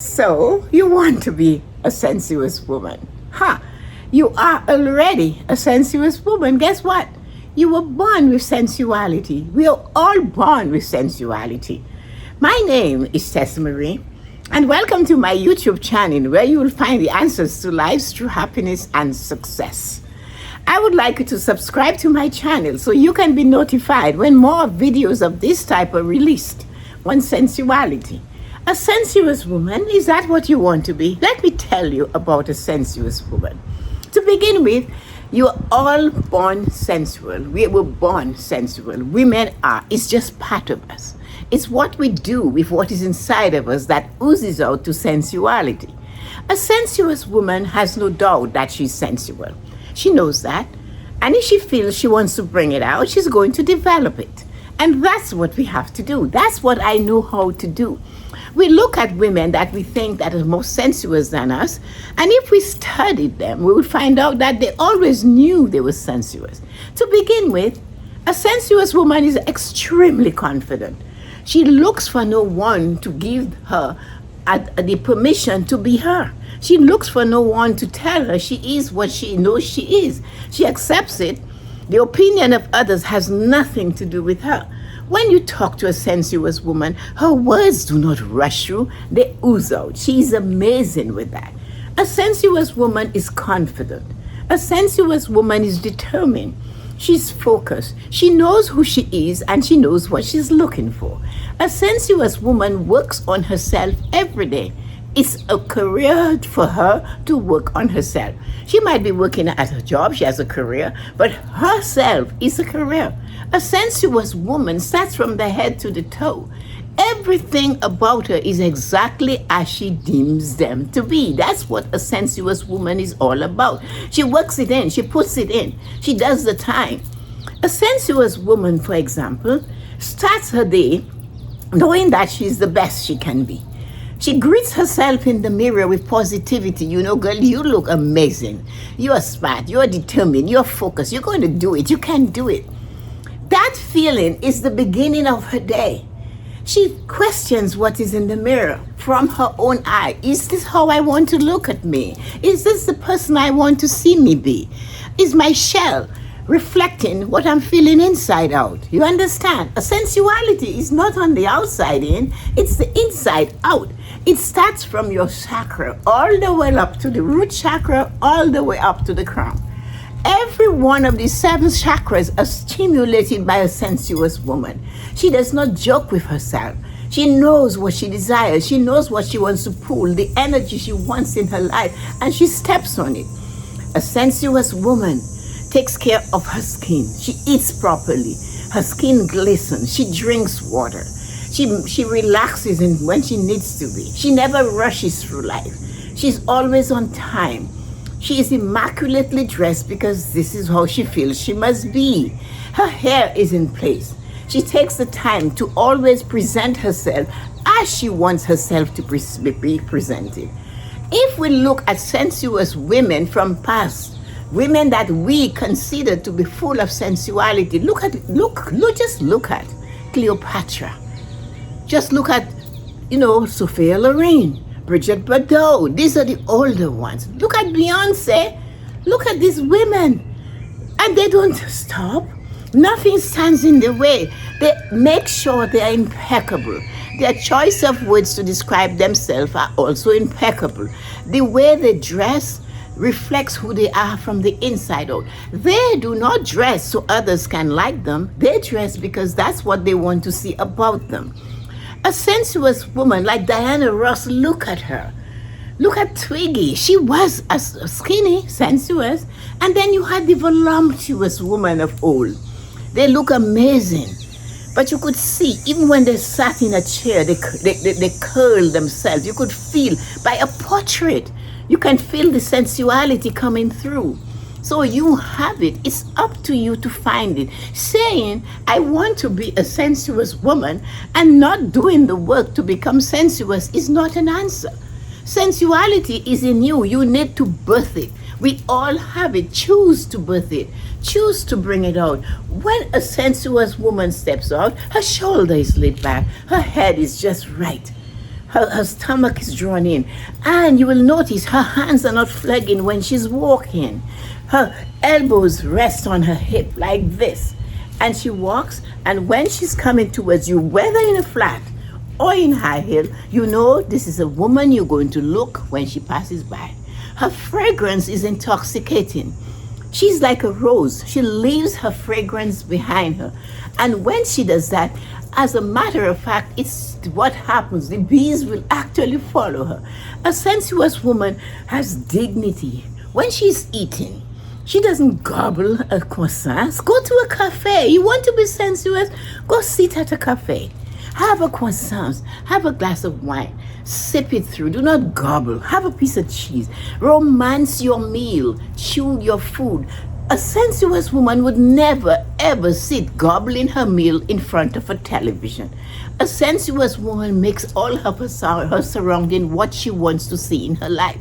So, you want to be a sensuous woman. You are already a sensuous woman. Guess what? You were born with sensuality. We are all born with sensuality. My name is Tessa-Marie, and welcome to my YouTube channel where you will find the answers to life's true happiness and success. I would like you to subscribe to my channel so you can be notified when more videos of this type are released on sensuality. A sensuous woman, is that what you want to be? Let me tell you about a sensuous woman. To begin with, you are all born sensual. We were born sensual. Women are. It's just part of us. It's what we do with what is inside of us that oozes out to sensuality. A sensuous woman has no doubt that she's sensual. She knows that. And if she feels she wants to bring it out, she's going to develop it. And that's what we have to do. That's what I know how to do. We look at women that we think that are more sensuous than us, and if we studied them, we would find out that they always knew they were sensuous. To begin with, a sensuous woman is extremely confident. She looks for no one to give her the permission to be her. She looks for no one to tell her she is what she knows she is. She accepts it. The opinion of others has nothing to do with her. When you talk to a sensuous woman, her words do not rush through, they ooze out. She is amazing with that. A sensuous woman is confident. A sensuous woman is determined. She's focused. She knows who she is and she knows what she's looking for. A sensuous woman works on herself every day. It's a career for her to work on herself. She might be working at her job, she has a career, but herself is a career. A sensuous woman starts from the head to the toe. Everything about her is exactly as she deems them to be. That's what a sensuous woman is all about. She works it in, she puts it in, she does the time. A sensuous woman, for example, starts her day knowing that she's the best she can be. She greets herself in the mirror with positivity. You know, girl, you look amazing. You're smart. You're determined. You're focused. You're going to do it. You can do it. That feeling is the beginning of her day. She questions what is in the mirror from her own eye. Is this how I want to look at me? Is this the person I want to see me be? Is my shell reflecting what I'm feeling inside out? You understand? A sensuality is not on the outside in, it's the inside out. It starts from your chakra all the way up to the root chakra, all the way up to the crown. Every one of these 7 chakras are stimulated by a sensuous woman. She does not joke with herself. She knows what she desires. She knows what she wants to pull, the energy she wants in her life, and she steps on it. A sensuous woman takes care of her skin. She eats properly. Her skin glistens. She drinks water. She relaxes when she needs to be. She never rushes through life. She's always on time. She is immaculately dressed because this is how she feels she must be. Her hair is in place. She takes the time to always present herself as she wants herself to be presented. If we look at sensuous women from past, women that we consider to be full of sensuality, just look at Cleopatra. Just look at, Sophia Loren, Bridget Bardot. These are the older ones. Look at Beyonce. Look at these women. And they don't stop. Nothing stands in the way. They make sure they are impeccable. Their choice of words to describe themselves are also impeccable. The way they dress reflects who they are from the inside out. They do not dress so others can like them. They dress because that's what they want to see about them. A sensuous woman like Diana Ross, look at her. Look at Twiggy. She was a skinny, sensuous, and then you had the voluptuous woman of old. They look amazing. But you could see, even when they sat in a chair, they curled themselves. You could feel, by a portrait, you can feel the sensuality coming through. So you have it. It's up to you to find it. Saying, I want to be a sensuous woman and not doing the work to become sensuous is not an answer. Sensuality is in you. You need to birth it. We all have it. Choose to birth it. Choose to bring it out. When a sensuous woman steps out, her shoulder is laid back. Her head is just right. Her stomach is drawn in. And you will notice her hands are not flagging when she's walking. Her elbows rest on her hip like this. And she walks, and when she's coming towards you, whether in a flat or in high heel, you know this is a woman you're going to look when she passes by. Her fragrance is intoxicating. She's like a rose. She leaves her fragrance behind her. And when she does that, as a matter of fact, it's what happens. The bees will actually follow her. A sensuous woman has dignity. When she's eating, she doesn't gobble a croissant. Go to a cafe. You want to be sensuous? Go sit at a cafe. Have a croissant. Have a glass of wine. Sip it through. Do not gobble. Have a piece of cheese. Romance your meal. Chew your food. A sensuous woman would never ever sit gobbling her meal in front of a television. A sensuous woman makes all her surrounding what she wants to see in her life.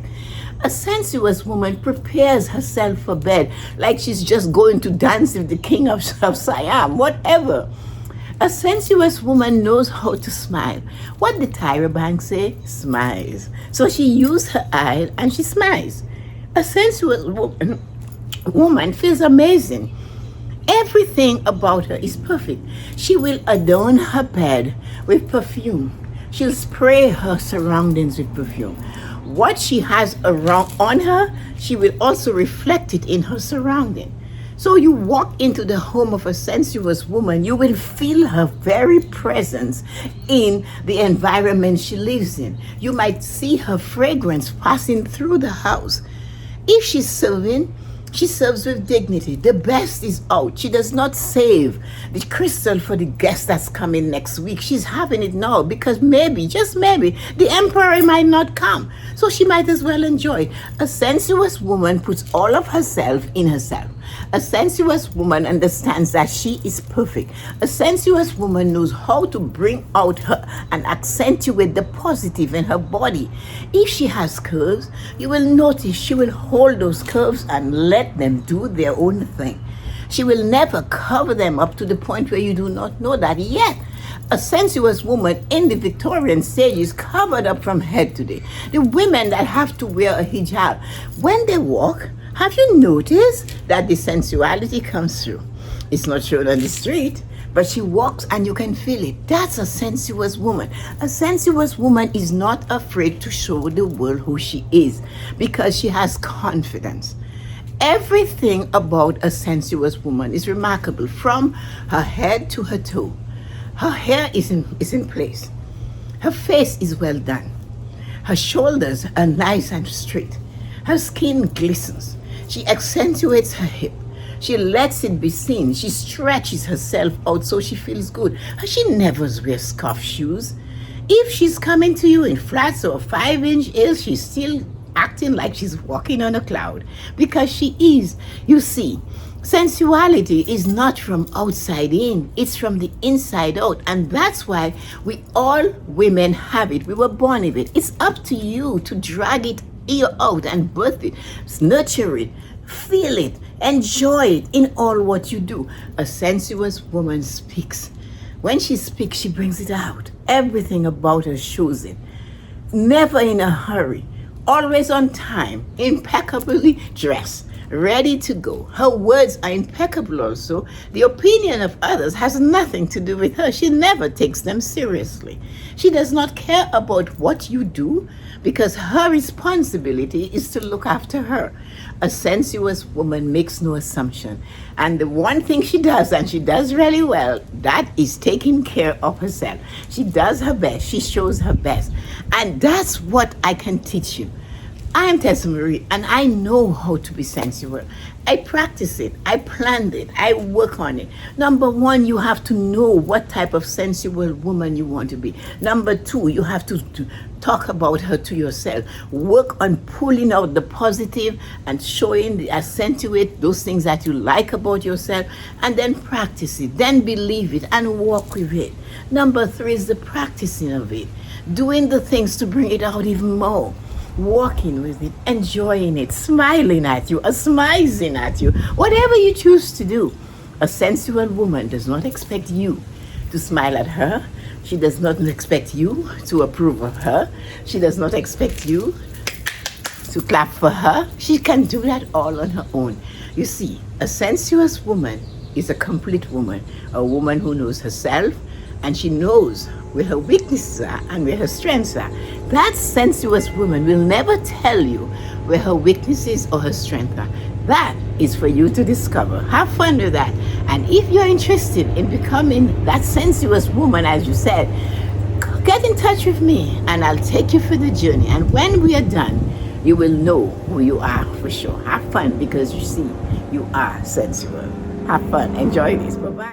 A sensuous woman prepares herself for bed like she's just going to dance with the king of Siam, whatever. A sensuous woman knows how to smile. What did Tyra Banks say? Smiles. So she used her eye and she smiles. A sensuous woman feels amazing. Everything about her is perfect. She will adorn her bed with perfume. She'll spray her surroundings with perfume. What she has around on her, she will also reflect it in her surrounding. So you walk into the home of a sensuous woman, you will feel her very presence in the environment she lives in. You might see her fragrance passing through the house. If she's serving, she serves with dignity. The best is out. She does not save the crystal for the guest that's coming next week. She's having it now because maybe, just maybe, the emperor might not come. So she might as well enjoy. A sensuous woman puts all of herself in herself. A sensuous woman understands that she is perfect. A sensuous woman knows how to bring out her and accentuate the positive in her body. If she has curves, you will notice she will hold those curves and let them do their own thing. She will never cover them up to the point where you do not know that yet. A sensuous woman in the Victorian stage is covered up from head to toe. The women that have to wear a hijab, when they walk, have you noticed that the sensuality comes through? It's not shown on the street, but she walks and you can feel it. That's a sensuous woman. A sensuous woman is not afraid to show the world who she is because she has confidence. Everything about a sensuous woman is remarkable, from her head to her toe. Her hair is in place. Her face is well done. Her shoulders are nice and straight. Her skin glistens. She accentuates her hip. She lets it be seen. She stretches herself out so she feels good. She never wears scuff shoes. If she's coming to you in flats or 5-inch heels, she's still acting like she's walking on a cloud because she is. You see, sensuality is not from outside in, it's from the inside out. And that's why we all women have it. We were born with it. It's up to you to drag it out and birth it, nurture it, feel it, enjoy it in all what you do. A sensuous woman speaks. When she speaks, she brings it out. Everything about her shows it. Never in a hurry. Always on time, impeccably dressed, ready to go. Her words are impeccable also. The opinion of others has nothing to do with her. She never takes them seriously. She does not care about what you do because her responsibility is to look after her. A sensuous woman makes no assumption. And the one thing she does, and she does really well, that is taking care of herself. She does her best. She shows her best. And that's what I can teach you. I am Tessa-Marie, and I know how to be sensual. I practice it. I planned it. I work on it. Number one, you have to know what type of sensual woman you want to be. Number two, you have to talk about her to yourself. Work on pulling out the positive and accentuate those things that you like about yourself, and then practice it. Then believe it and walk with it. Number three is the practicing of it. Doing the things to bring it out even more. Walking with it, enjoying it, smiling at you, or smizing at you, whatever you choose to do. A sensual woman does not expect you to smile at her. She does not expect you to approve of her. She does not expect you to clap for her. She can do that all on her own. You see, a sensuous woman is a complete woman, a woman who knows herself, and she knows where her weaknesses are and where her strengths are. That sensuous woman will never tell you where her weaknesses or her strengths are. That is for you to discover. Have fun with that. And if you're interested in becoming that sensuous woman, as you said, get in touch with me and I'll take you for the journey. And when we are done, you will know who you are for sure. Have fun, because you see, you are sensual. Have fun. Enjoy this. Bye-bye.